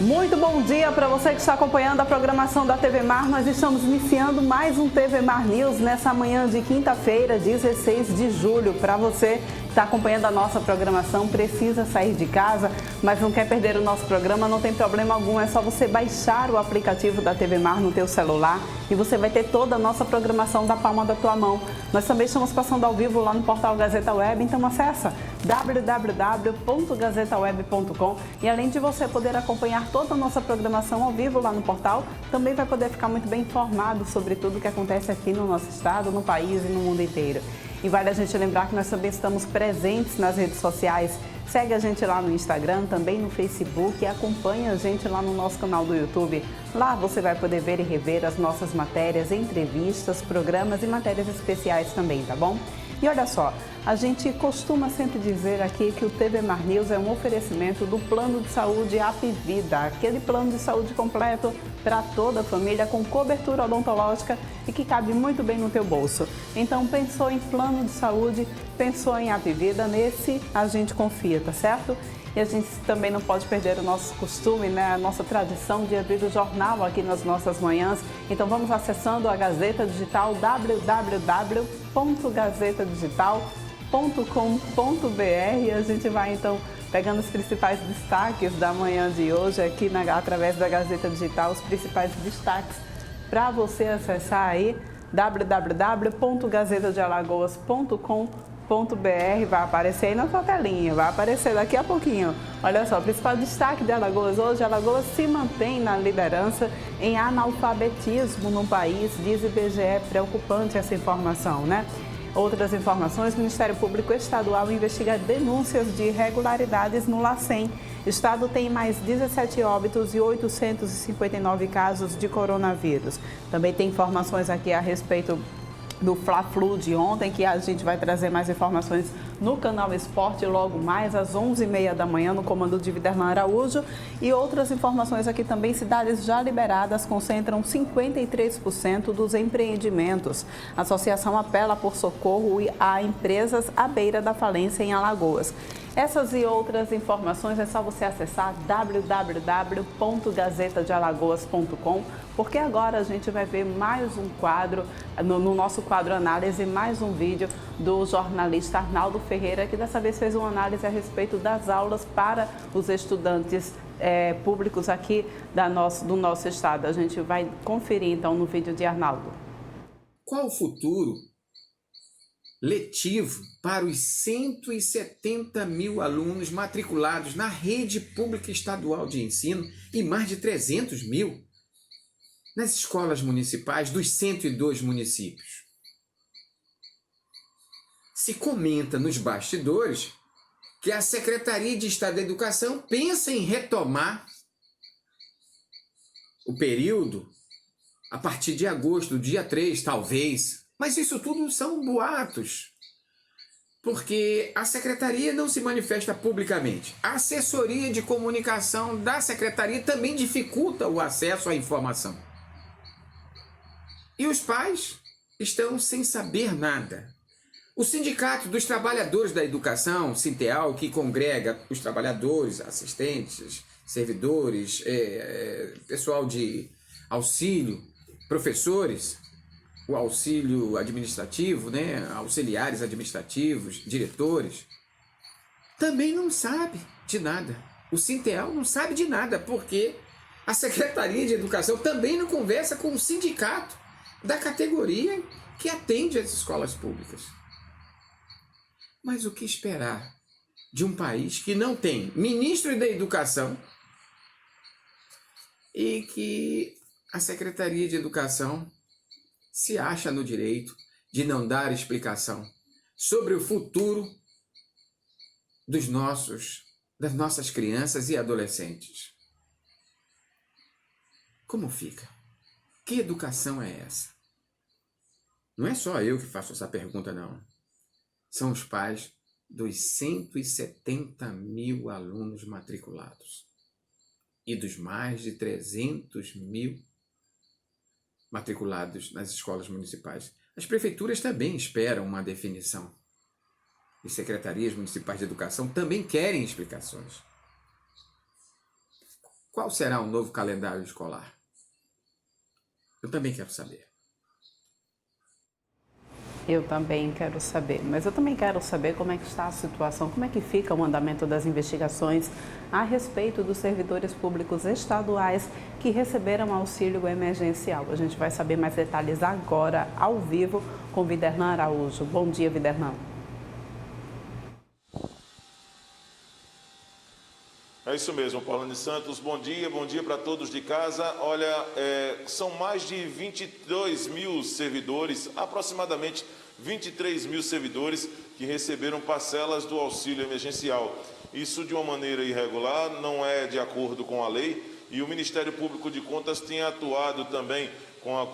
Muito bom dia para você que está acompanhando a programação da TV Mar. Nós estamos iniciando mais um TV Mar News nessa manhã de quinta-feira, 16 de julho. Para você que está acompanhando a nossa programação, precisa sair de casa, mas não quer perder o nosso programa, não tem problema algum. É só você baixar o aplicativo da TV Mar no teu celular e você vai ter toda a nossa programação da palma da tua mão. Nós também estamos passando ao vivo lá no portal Gazeta Web, então acessa www.gazetaweb.com e além de você poder acompanhar toda a nossa programação ao vivo lá no portal, também vai poder ficar muito bem informado sobre tudo o que acontece aqui no nosso estado, no país e no mundo inteiro. E vale a gente lembrar que nós também estamos presentes nas redes sociais. Segue a gente lá no Instagram, também no Facebook e acompanha a gente lá no nosso canal do YouTube. Lá você vai poder ver e rever as nossas matérias, entrevistas, programas e matérias especiais também, tá bom? E olha só, a gente costuma sempre dizer aqui que o TV Mar News é um oferecimento do Plano de Saúde Apvida, aquele plano de saúde completo para toda a família com cobertura odontológica e que cabe muito bem no teu bolso. Então, pensou em plano de saúde, pensou em Apvida, nesse a gente confia, tá certo? E a gente também não pode perder o nosso costume, né? A nossa tradição de abrir o jornal aqui nas nossas manhãs. Então vamos acessando a Gazeta Digital, www.gazetadigital.com.br e a gente vai então pegando os principais destaques da manhã de hoje aqui através da Gazeta Digital, os principais destaques para você acessar aí www.gazetadealagoas.com.br. Vai aparecer aí na sua telinha, vai aparecer daqui a pouquinho. Olha só, o principal destaque de Alagoas hoje, Alagoas se mantém na liderança em analfabetismo no país, diz IBGE, preocupante essa informação, né? Outras informações, o Ministério Público Estadual investiga denúncias de irregularidades no LACEN. O estado tem mais 17 óbitos e 859 casos de coronavírus. Também tem informações aqui a respeito do Fla-Flu de ontem, que a gente vai trazer mais informações no canal Esporte logo mais às 11h30 da manhã no comando de Viderlan Araújo. E outras informações aqui também, cidades já liberadas concentram 53% dos empreendimentos. A associação apela por socorro a empresas à beira da falência em Alagoas. Essas e outras informações é só você acessar www.gazetadealagoas.com, porque agora a gente vai ver mais um quadro, no nosso quadro análise, mais um vídeo do jornalista Arnaldo Ferreira, que dessa vez fez uma análise a respeito das aulas para os estudantes públicos aqui do nosso estado. A gente vai conferir então no vídeo de Arnaldo. Qual o futuro letivo para os 170 mil alunos matriculados na rede pública estadual de ensino e mais de 300 mil nas escolas municipais dos 102 municípios? Se comenta nos bastidores que a Secretaria de Estado da Educação pensa em retomar o período a partir de agosto, dia 3, talvez. Mas isso tudo são boatos, porque a secretaria não se manifesta publicamente. A assessoria de comunicação da secretaria também dificulta o acesso à informação. E os pais estão sem saber nada. O Sindicato dos Trabalhadores da Educação, Sinteal, que congrega os trabalhadores, assistentes, servidores, pessoal de auxílio, professores, o auxílio administrativo, né? Auxiliares administrativos, diretores, também não sabe de nada. O Sinteal não sabe de nada, porque a Secretaria de Educação também não conversa com o sindicato da categoria que atende as escolas públicas. Mas o que esperar de um país que não tem ministro da Educação e que a Secretaria de Educação se acha no direito de não dar explicação sobre o futuro das nossas crianças e adolescentes? Como fica? Que educação é essa? Não é só eu que faço essa pergunta, não. São os pais dos 170 mil alunos matriculados e dos mais de 300 mil matriculados nas escolas municipais. As prefeituras também esperam uma definição. E secretarias municipais de educação também querem explicações. Qual será o novo calendário escolar? Eu também quero saber. Eu também quero saber, mas eu também quero saber como é que está a situação, como é que fica o andamento das investigações a respeito dos servidores públicos estaduais que receberam auxílio emergencial. A gente vai saber mais detalhes agora, ao vivo, com Viderlan Araújo. Bom dia, Viderlan. É isso mesmo, Paulane Santos. Bom dia para todos de casa. Olha, são mais de 22 mil servidores, aproximadamente 23 mil servidores que receberam parcelas do auxílio emergencial. Isso de uma maneira irregular, não é de acordo com a lei, e o Ministério Público de Contas tem atuado também com a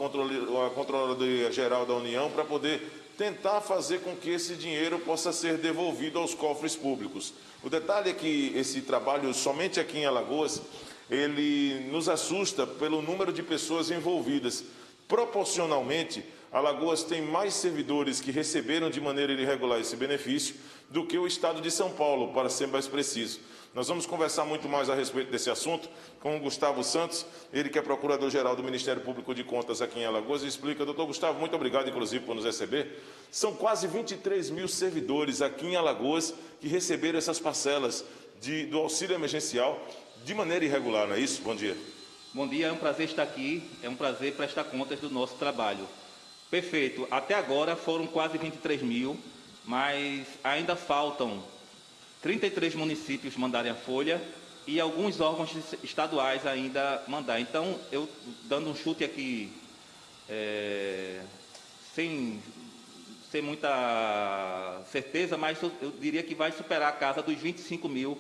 Controladoria Geral da União para poder tentar fazer com que esse dinheiro possa ser devolvido aos cofres públicos. O detalhe é que esse trabalho, somente aqui em Alagoas, ele nos assusta pelo número de pessoas envolvidas. Proporcionalmente, Alagoas tem mais servidores que receberam de maneira irregular esse benefício do que o estado de São Paulo, para ser mais preciso. Nós vamos conversar muito mais a respeito desse assunto com o Gustavo Santos, ele que é procurador-geral do Ministério Público de Contas aqui em Alagoas, e explica. Doutor Gustavo, muito obrigado, inclusive, por nos receber. São quase 23 mil servidores aqui em Alagoas que receberam essas parcelas do auxílio emergencial de maneira irregular, não é isso? Bom dia. Bom dia, é um prazer estar aqui, é um prazer prestar contas do nosso trabalho. Perfeito, até agora foram quase 23 mil, mas ainda faltam 33 municípios mandarem a folha e alguns órgãos estaduais ainda mandar. Então, eu dando um chute aqui, sem muita certeza, mas eu diria que vai superar a casa dos 25 mil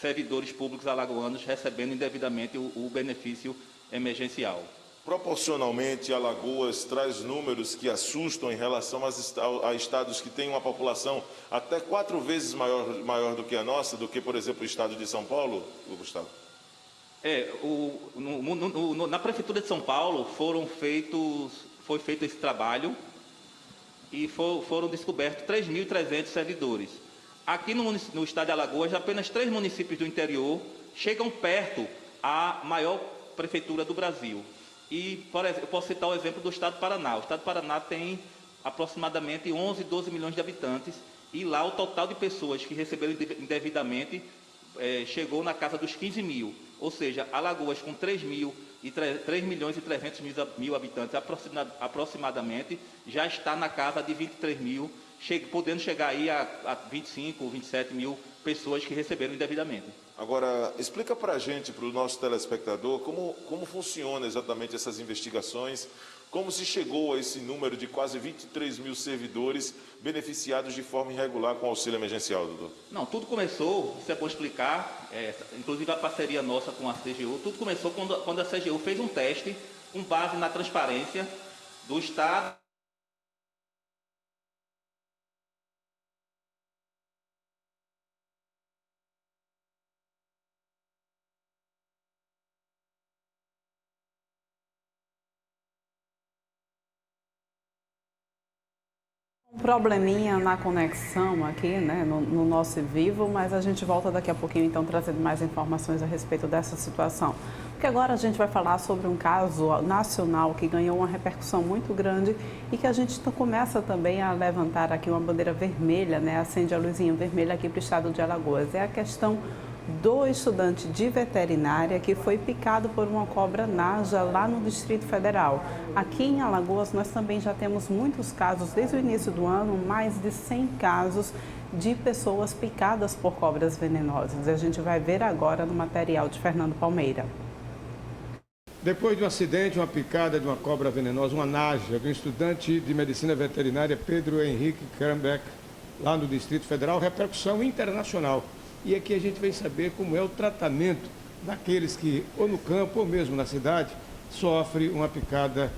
servidores públicos alagoanos recebendo indevidamente o benefício emergencial. Proporcionalmente, Alagoas traz números que assustam em relação a estados que têm uma população até 4 vezes maior do que a nossa, do que, por exemplo, o estado de São Paulo, Gustavo? Na Prefeitura de São Paulo foi feito esse trabalho e foram descobertos 3.300 servidores. Aqui no estado de Alagoas, apenas 3 municípios do interior chegam perto à maior prefeitura do Brasil. E, por exemplo, eu posso citar o exemplo do estado do Paraná. O estado do Paraná tem aproximadamente 11, 12 milhões de habitantes e lá o total de pessoas que receberam indevidamente chegou na casa dos 15 mil. Ou seja, Alagoas com 3 milhões e 300 mil habitantes aproximadamente já está na casa de 23 mil, podendo chegar aí a 25, 27 mil pessoas que receberam indevidamente. Agora, explica para a gente, para o nosso telespectador, como funciona exatamente essas investigações, como se chegou a esse número de quase 23 mil servidores beneficiados de forma irregular com auxílio emergencial, doutor? Não, tudo começou, isso é bom explicar, inclusive a parceria nossa com a CGU, tudo começou quando a CGU fez um teste com base na transparência do Estado. Um probleminha na conexão aqui, né, no nosso vivo, mas a gente volta daqui a pouquinho, então, trazendo mais informações a respeito dessa situação. Porque agora a gente vai falar sobre um caso nacional que ganhou uma repercussão muito grande e que a gente começa também a levantar aqui uma bandeira vermelha, né, acende a luzinha vermelha aqui para o estado de Alagoas. É a questão do estudante de veterinária que foi picado por uma cobra naja lá no Distrito Federal. Aqui em Alagoas nós também já temos muitos casos, desde o início do ano, mais de 100 casos de pessoas picadas por cobras venenosas. A gente vai ver agora no material de Fernando Palmeira. Depois de um acidente, uma picada de uma cobra venenosa, uma naja, do estudante de medicina veterinária Pedro Henrique Krambeck, lá no Distrito Federal, repercussão internacional. E aqui a gente vai saber como é o tratamento daqueles que, ou no campo ou mesmo na cidade, sofrem uma picada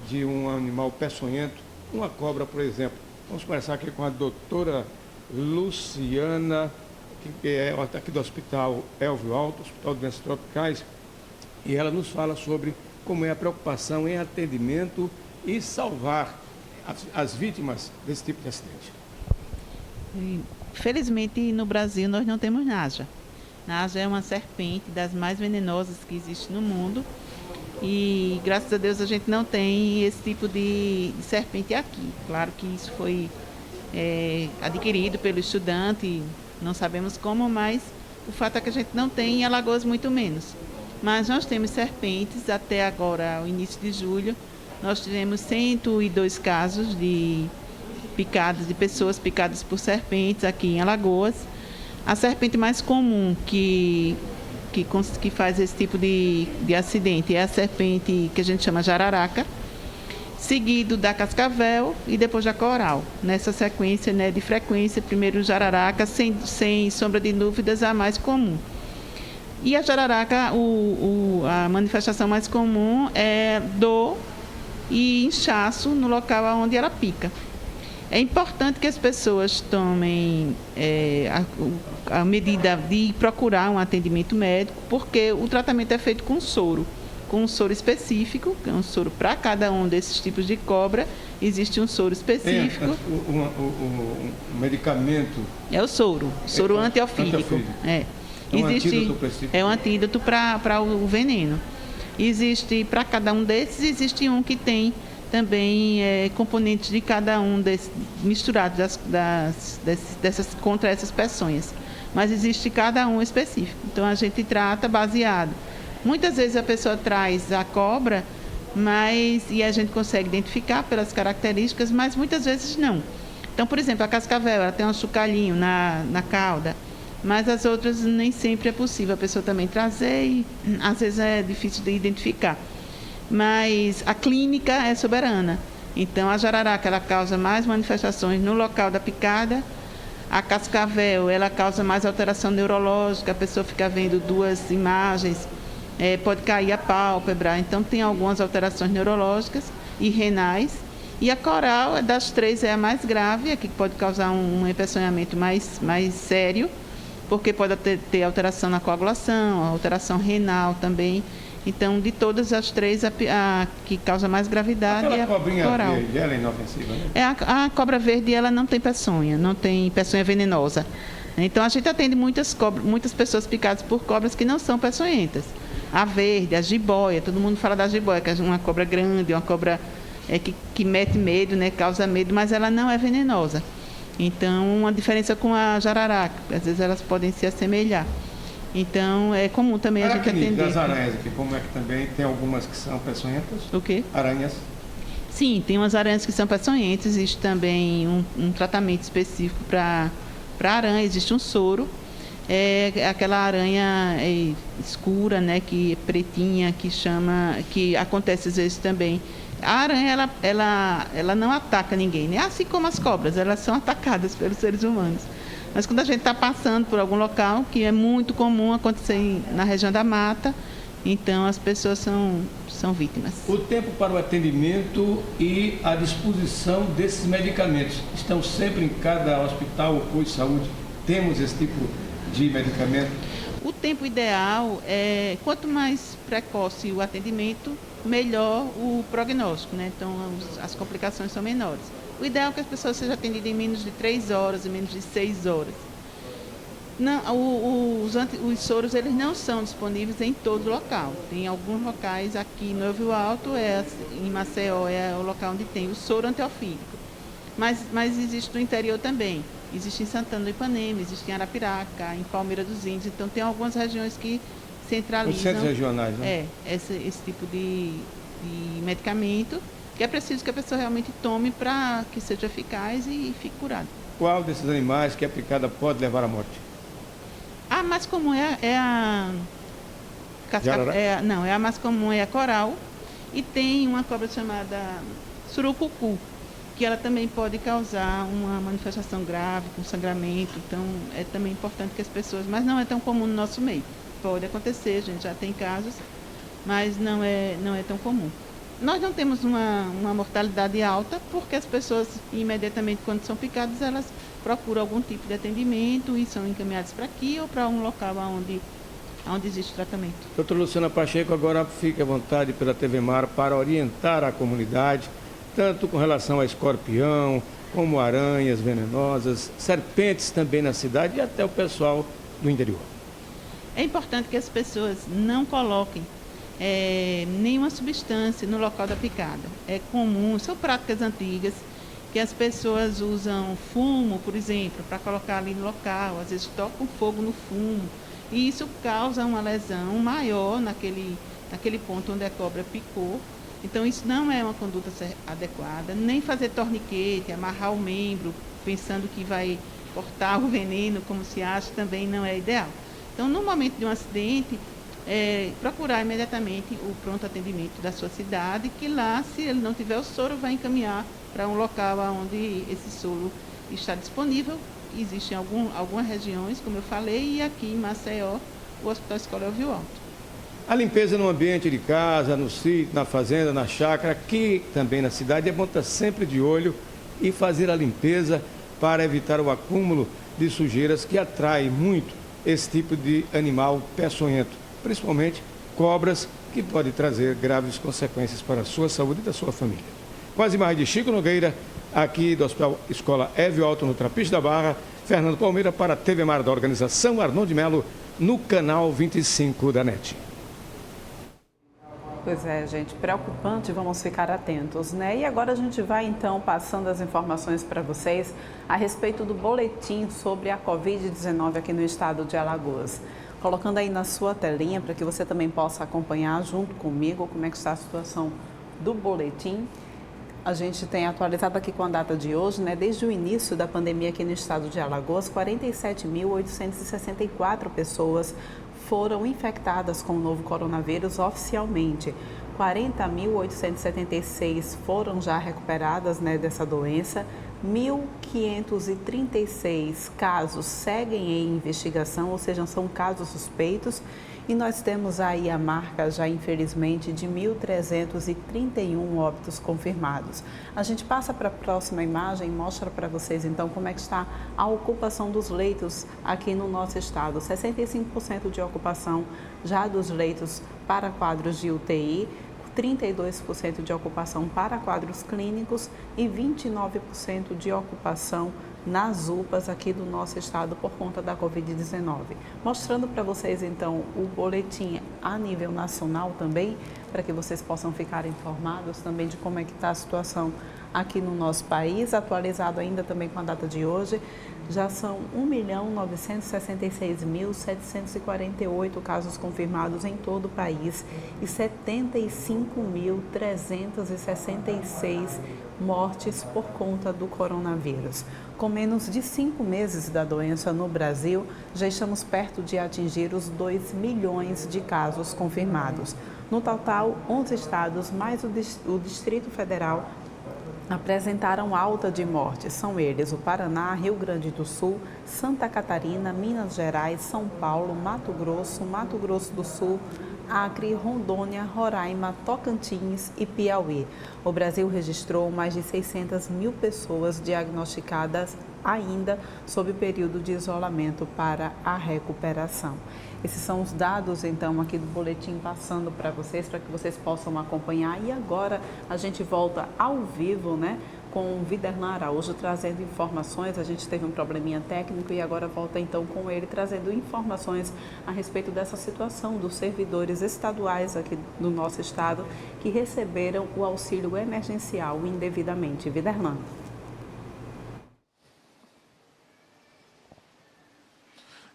de um animal peçonhento, uma cobra, por exemplo. Vamos conversar aqui com a doutora Luciana, que é aqui do Hospital Elvio Alto, Hospital de Doenças Tropicais, e ela nos fala sobre como é a preocupação em atendimento e salvar as vítimas desse tipo de acidente. Felizmente no Brasil nós não temos naja. Naja é uma serpente das mais venenosas que existe no mundo. E, graças a Deus, a gente não tem esse tipo de serpente aqui. Claro que isso foi adquirido pelo estudante, não sabemos como, mas o fato é que a gente não tem em Alagoas muito menos. Mas nós temos serpentes, até agora, ao início de julho, nós tivemos 102 casos de pessoas picadas por serpentes aqui em Alagoas. A serpente mais comum que faz esse tipo de acidente é a serpente que a gente chama jararaca, seguido da cascavel e depois da coral. Nessa sequência, né, de frequência, primeiro o jararaca, sem sombra de dúvidas, a mais comum. E a jararaca, a manifestação mais comum é dor e inchaço no local onde ela pica. É importante que as pessoas tomem a medida de procurar um atendimento médico, porque o tratamento é feito com um soro específico, que é um soro para cada um desses tipos de cobra, existe um soro específico. O medicamento... É o soro antiofídico. É um antídoto para o veneno. Existe, para cada um desses, existe um que tem também componentes de cada um misturados contra essas peçonhas. Mas existe cada um específico. Então, a gente trata baseado. Muitas vezes a pessoa traz a cobra, e a gente consegue identificar pelas características, mas muitas vezes não. Então, por exemplo, a cascavel, ela tem um chocalhinho na cauda, mas as outras nem sempre é possível a pessoa também trazer e às vezes é difícil de identificar. Mas a clínica é soberana. Então, a jararaca, ela causa mais manifestações no local da picada. A cascavel, ela causa mais alteração neurológica, a pessoa fica vendo duas imagens, pode cair a pálpebra. Então, tem algumas alterações neurológicas e renais. E a coral, das três, é a mais grave, a que pode causar um empeçonhamento mais sério, porque pode ter alteração na coagulação, alteração renal também. Então, de todas as três, a que causa mais gravidade é a coral. Verde, ela é inofensiva, né? A cobra verde, ela não tem peçonha, não tem peçonha venenosa. Então, a gente atende muitas pessoas picadas por cobras que não são peçonhentas. A verde, a jiboia, todo mundo fala da jiboia, que é uma cobra grande, uma cobra que mete medo, né, causa medo, mas ela não é venenosa. Então, uma diferença com a jararaca, às vezes elas podem se assemelhar. Então, é comum também a gente atender. Das aranhas aqui, como é que também tem algumas que são peçonhentas? O quê? Aranhas? Sim, tem umas aranhas que são peçonhentas, existe também um tratamento específico para aranha, existe um soro. É aquela aranha escura, né, que é pretinha, que acontece às vezes também. A aranha, ela não ataca ninguém, né? Assim como as cobras, elas são atacadas pelos seres humanos. Mas quando a gente está passando por algum local, que é muito comum acontecer na região da mata, então as pessoas são vítimas. O tempo para o atendimento e a disposição desses medicamentos estão sempre em cada hospital ou posto de saúde? Temos esse tipo de medicamento? O tempo ideal é, quanto mais precoce o atendimento, melhor o prognóstico, né? Então as complicações são menores. O ideal é que as pessoas sejam atendidas em menos de 3 horas, em menos de 6 horas. Não, os soros, eles não são disponíveis em todo local. Tem alguns locais aqui no Rio Alto, em Maceió, é o local onde tem o soro antiofídico. Mas existe no interior também. Existe em Santana do Ipanema, existe em Arapiraca, em Palmeira dos Índios. Então, tem algumas regiões que centralizam... Os centros regionais, né? Esse tipo de medicamento, que é preciso que a pessoa realmente tome para que seja eficaz e fique curada. Qual desses animais que é picada pode levar à morte? A mais comum é a a mais comum é a coral, e tem uma cobra chamada surucucu, que ela também pode causar uma manifestação grave, com sangramento. Então, é também importante que as pessoas... Mas não é tão comum no nosso meio. Pode acontecer, a gente já tem casos, mas não é tão comum. Nós não temos uma mortalidade alta, porque as pessoas, imediatamente, quando são picadas, elas procuram algum tipo de atendimento e são encaminhadas para aqui ou para um local onde existe tratamento. Doutora Luciana Pacheco, agora fique à vontade pela TV Mar para orientar a comunidade, tanto com relação a escorpião, como aranhas venenosas, serpentes também na cidade e até o pessoal do interior. É importante que as pessoas não coloquem nenhuma substância no local da picada. É comum, são práticas antigas, que as pessoas usam fumo, por exemplo, para colocar ali no local, às vezes tocam fogo no fumo, e isso causa uma lesão maior naquele ponto onde a cobra picou. Então, isso não é uma conduta adequada, nem fazer torniquete, amarrar o membro, pensando que vai cortar o veneno, como se acha, também não é ideal. Então, no momento de um acidente, procurar imediatamente o pronto atendimento da sua cidade, que lá, se ele não tiver o soro, vai encaminhar para um local onde esse soro está disponível. Existem algumas regiões, como eu falei, e aqui em Maceió, o Hospital Escola Elvio Alto. A limpeza no ambiente de casa, no sítio, na fazenda, na chácara, aqui também na cidade, é bom estar sempre de olho e fazer a limpeza para evitar o acúmulo de sujeiras que atrai muito esse tipo de animal peçonhento, principalmente cobras, que pode trazer graves consequências para a sua saúde e da sua família. Com as imagens de Chico Nogueira, aqui do Hospital Escola Elvio Alto, no Trapiche da Barra, Fernando Palmeira para a TV Mar da organização Arnon de Melo, no canal 25 da NET. Pois é, gente, preocupante, vamos ficar atentos, né? E agora a gente vai, então, passando as informações para vocês a respeito do boletim sobre a Covid-19 aqui no estado de Alagoas. Colocando aí na sua telinha para que você também possa acompanhar junto comigo como é que está a situação do boletim. A gente tem atualizado aqui com a data de hoje, né? Desde o início da pandemia aqui no estado de Alagoas, 47.864 pessoas foram infectadas com o novo coronavírus oficialmente. 40.876 foram já recuperadas, né, dessa doença. 1.536 casos seguem em investigação, ou seja, são casos suspeitos. E nós temos aí a marca já, infelizmente, de 1.331 óbitos confirmados. A gente passa para a próxima imagem e mostra para vocês, então, como é que está a ocupação dos leitos aqui no nosso estado. 65% de ocupação já dos leitos para quadros de UTI, 32% de ocupação para quadros clínicos e 29% de ocupação nas UPAs aqui do nosso estado por conta da Covid-19. Mostrando para vocês, então, o boletim a nível nacional também, para que vocês possam ficar informados também de como é que está a situação aqui no nosso país, atualizado ainda também com a data de hoje. Já são 1.966.748 casos confirmados em todo o país e 75.366 mortes por conta do coronavírus. Com menos de 5 meses da doença no Brasil, já estamos perto de atingir os 2 milhões de casos confirmados. No total, 11 estados, mais o Distrito Federal, apresentaram alta de mortes. São eles o Paraná, Rio Grande do Sul, Santa Catarina, Minas Gerais, São Paulo, Mato Grosso do Sul, Acre, Rondônia, Roraima, Tocantins e Piauí. O Brasil registrou mais de 600 mil pessoas diagnosticadas ainda sob período de isolamento para a recuperação. Esses são os dados, então, aqui do boletim passando para vocês, para que vocês possam acompanhar. E agora a gente volta ao vivo, né, com o Viderlan Araújo trazendo informações. A gente teve um probleminha técnico e agora volta então com ele trazendo informações a respeito dessa situação dos servidores estaduais aqui do nosso estado que receberam o auxílio emergencial indevidamente. Viderlan.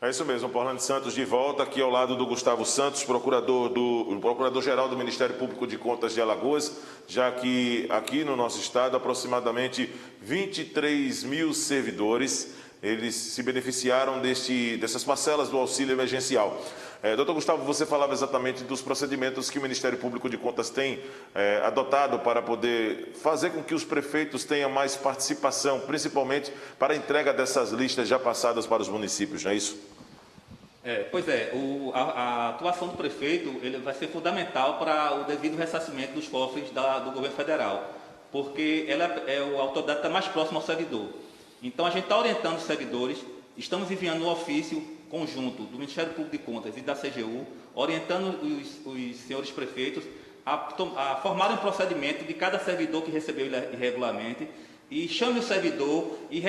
É isso mesmo, Paulane Santos de volta aqui ao lado do Gustavo Santos, Procurador-Geral do Ministério Público de Contas de Alagoas, já que aqui no nosso estado aproximadamente 23 mil servidores, eles se beneficiaram dessas parcelas do auxílio emergencial. Doutor Gustavo, você falava exatamente dos procedimentos que o Ministério Público de Contas tem adotado para poder fazer com que os prefeitos tenham mais participação, principalmente para a entrega dessas listas já passadas para os municípios, não é isso? Pois é, a atuação do prefeito ele vai ser fundamental para o devido ressarcimento dos cofres do governo federal, porque ela é a autoridade que está mais próxima ao servidor. Então a gente está orientando os servidores, estamos enviando um ofício conjunto do Ministério Público de Contas e da CGU, orientando os senhores prefeitos a formarem um procedimento de cada servidor que recebeu irregularmente e chame o servidor e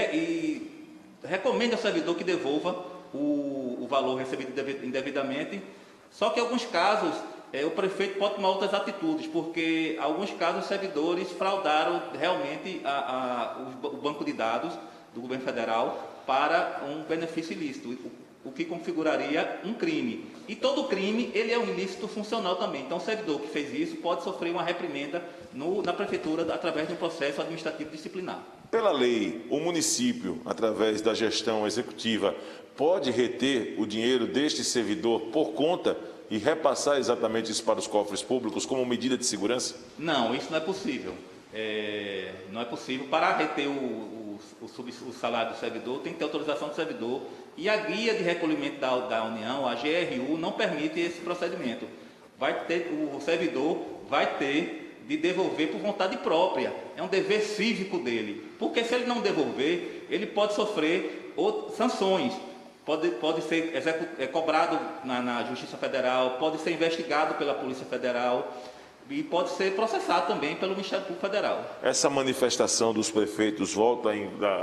recomende ao servidor que devolva o valor recebido indevidamente. Só que em alguns casos, o prefeito pode tomar outras atitudes, porque em alguns casos os servidores fraudaram realmente o banco de dados do governo federal para um benefício ilícito, o que configuraria um crime. E todo crime, ele é um ilícito funcional também. Então, o servidor que fez isso pode sofrer uma reprimenda na prefeitura através de um processo administrativo disciplinar. Pela lei, o município, através da gestão executiva, pode reter o dinheiro deste servidor por conta e repassar exatamente isso para os cofres públicos como medida de segurança? Não, isso não é possível. Não é possível. Para reter o salário do servidor, tem que ter autorização do servidor. E a guia de recolhimento da União, a GRU, não permite esse procedimento. O servidor vai ter de devolver por vontade própria. É um dever cívico dele. Porque se ele não devolver, ele pode sofrer sanções. Pode ser cobrado na Justiça Federal, pode ser investigado pela Polícia Federal e pode ser processado também pelo Ministério Público Federal. Essa manifestação dos prefeitos, volta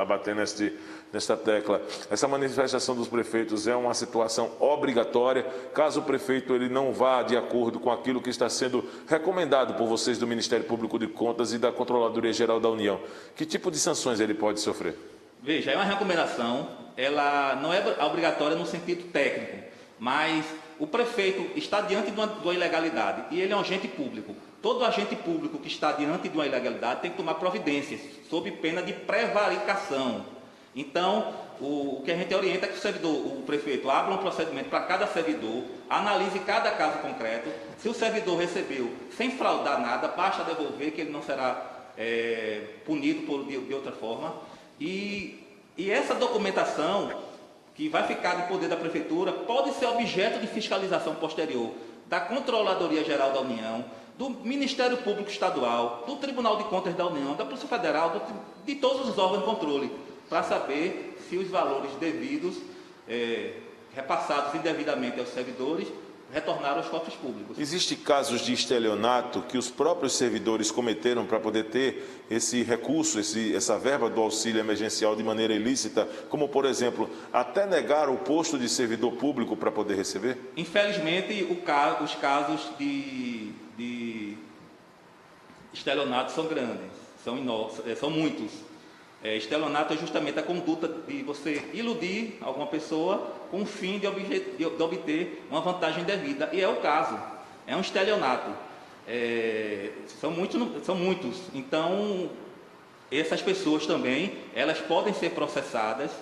a bater nesta tecla, essa manifestação dos prefeitos é uma situação obrigatória, caso o prefeito ele não vá de acordo com aquilo que está sendo recomendado por vocês do Ministério Público de Contas e da Controladoria Geral da União. Que tipo de sanções ele pode sofrer? Veja, é uma recomendação, ela não é obrigatória no sentido técnico, mas o prefeito está diante de uma ilegalidade e ele é um agente público. Todo agente público que está diante de uma ilegalidade tem que tomar providências, sob pena de prevaricação. Então, o que a gente orienta é que o prefeito abra um procedimento para cada servidor, analise cada caso concreto. Se o servidor recebeu sem fraudar nada, basta devolver que ele não será punido de outra forma. E essa documentação, que vai ficar no poder da Prefeitura, pode ser objeto de fiscalização posterior da Controladoria Geral da União, do Ministério Público Estadual, do Tribunal de Contas da União, da Polícia Federal, de todos os órgãos de controle, para saber se os valores devidos, repassados indevidamente aos servidores, retornaram aos cofres públicos. Existem casos de estelionato que os próprios servidores cometeram para poder ter esse recurso, essa verba do auxílio emergencial de maneira ilícita, como, por exemplo, até negar o posto de servidor público para poder receber? Infelizmente, os casos de estelionato são grandes, são muitos. Estelionato é justamente a conduta de você iludir alguma pessoa com o fim de obter uma vantagem indevida. E é o caso, é um estelionato. São muitos. Então, essas pessoas também, elas podem ser processadas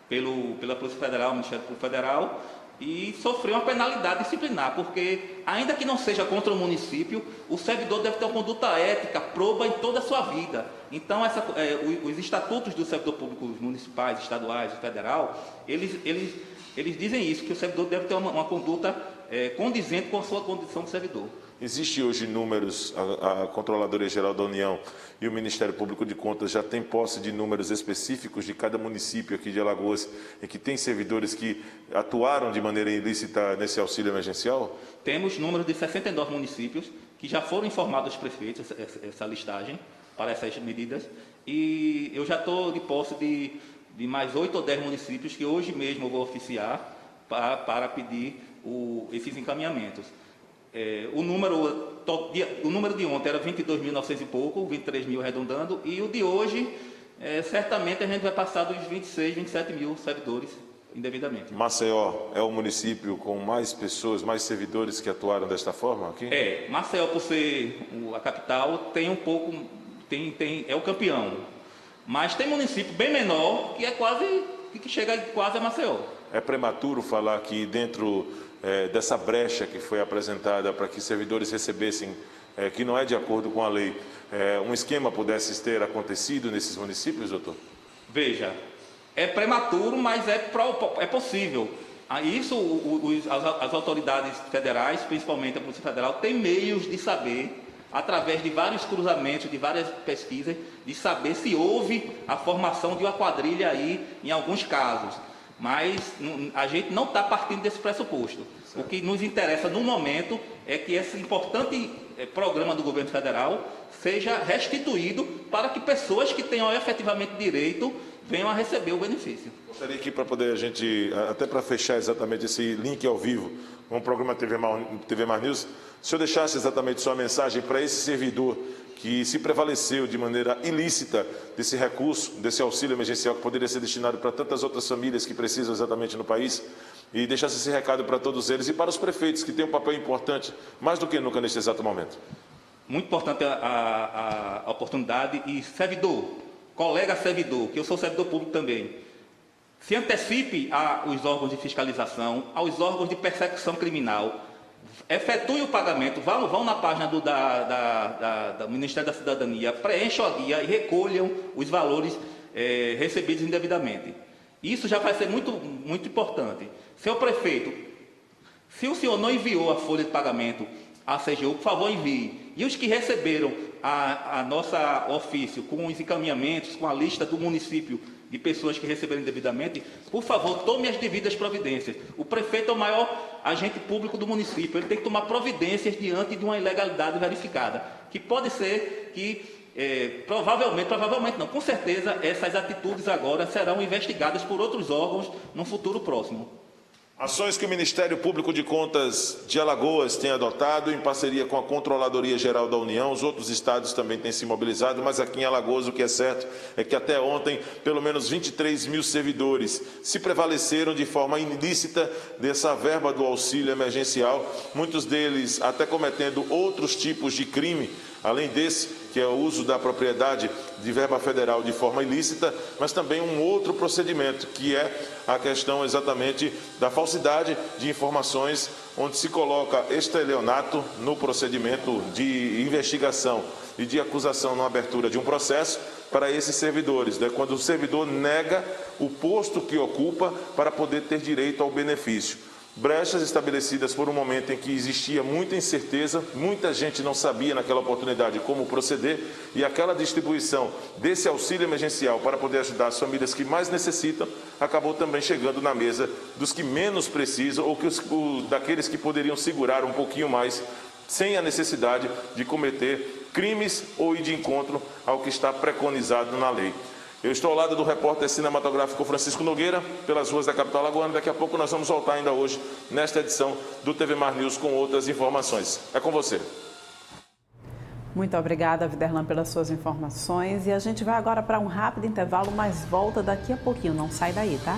pela Polícia Federal, Ministério Público Federal, e sofrer uma penalidade disciplinar, porque, ainda que não seja contra o município, o servidor deve ter uma conduta ética proba em toda a sua vida. Então, os estatutos do servidor público municipais, estaduais e federal, eles dizem isso, que o servidor deve ter uma conduta condizente com a sua condição de servidor. Existe hoje números, a Controladoria Geral da União e o Ministério Público de Contas já tem posse de números específicos de cada município aqui de Alagoas, em que tem servidores que atuaram de maneira ilícita nesse auxílio emergencial? Temos números de 69 municípios que já foram informados aos prefeitos, essa listagem, para essas medidas, e eu já estou de posse de mais 8 ou 10 municípios que hoje mesmo eu vou oficiar para pedir esses encaminhamentos. O número de ontem era 22.900 e pouco, 23 mil arredondando, e o de hoje, certamente a gente vai passar dos 26, 27 mil servidores indevidamente. Maceió é o município com mais pessoas, mais servidores que atuaram desta forma aqui? Maceió, por ser a capital, tem um pouco, é o campeão. Mas tem município bem menor que chega quase a Maceió. É prematuro falar que dentro dessa brecha que foi apresentada para que servidores recebessem, que não é de acordo com a lei, um esquema pudesse ter acontecido nesses municípios, doutor? Veja, é prematuro, mas é possível. As autoridades federais, principalmente a Polícia Federal, têm meios de saber, através de vários cruzamentos, de várias pesquisas, de saber se houve a formação de uma quadrilha aí, em alguns casos. Mas a gente não está partindo desse pressuposto. Certo. O que nos interessa no momento é que esse importante programa do governo federal seja restituído para que pessoas que tenham efetivamente direito venham a receber o benefício. Gostaria que, para poder a gente, até para fechar exatamente esse link ao vivo com o programa TV Mais News, se o senhor deixasse exatamente sua mensagem para esse servidor que se prevaleceu de maneira ilícita desse recurso, desse auxílio emergencial que poderia ser destinado para tantas outras famílias que precisam exatamente no país, e deixasse esse recado para todos eles e para os prefeitos, que têm um papel importante, mais do que nunca neste exato momento. Muito importante a oportunidade e servidor, colega servidor, que eu sou servidor público também, se antecipe aos órgãos de fiscalização, aos órgãos de persecução criminal, efetue o pagamento, vão na página do Ministério da Cidadania, preencham a guia e recolham os valores recebidos indevidamente. Isso já vai ser muito, muito importante. Seu prefeito, se o senhor não enviou a folha de pagamento à CGU, por favor envie. E os que receberam a nossa ofício com os encaminhamentos, com a lista do município de pessoas que receberam indevidamente, por favor, tome as devidas providências. O prefeito é o maior agente público do município, ele tem que tomar providências diante de uma ilegalidade verificada, que pode ser que, provavelmente não, com certeza, essas atitudes agora serão investigadas por outros órgãos no futuro próximo. Ações que o Ministério Público de Contas de Alagoas tem adotado em parceria com a Controladoria Geral da União. Os outros estados também têm se mobilizado, mas aqui em Alagoas o que é certo é que até ontem pelo menos 23 mil servidores se prevaleceram de forma ilícita dessa verba do auxílio emergencial, muitos deles até cometendo outros tipos de crime, além desse, que é o uso da propriedade de verba federal de forma ilícita, mas também um outro procedimento, que é a questão exatamente da falsidade de informações, onde se coloca estelionato no procedimento de investigação e de acusação na abertura de um processo para esses servidores, né? Quando o servidor nega o posto que ocupa para poder ter direito ao benefício. Brechas estabelecidas por um momento em que existia muita incerteza, muita gente não sabia naquela oportunidade como proceder, e aquela distribuição desse auxílio emergencial para poder ajudar as famílias que mais necessitam, acabou também chegando na mesa dos que menos precisam ou daqueles que poderiam segurar um pouquinho mais, sem a necessidade de cometer crimes ou ir de encontro ao que está preconizado na lei. Eu estou ao lado do repórter cinematográfico Francisco Nogueira, pelas ruas da capital alagoana. Daqui a pouco nós vamos voltar ainda hoje, nesta edição do TV Mais News, com outras informações. É com você. Muito obrigada, Viderlan, pelas suas informações. E a gente vai agora para um rápido intervalo, mas volta daqui a pouquinho. Não sai daí, tá?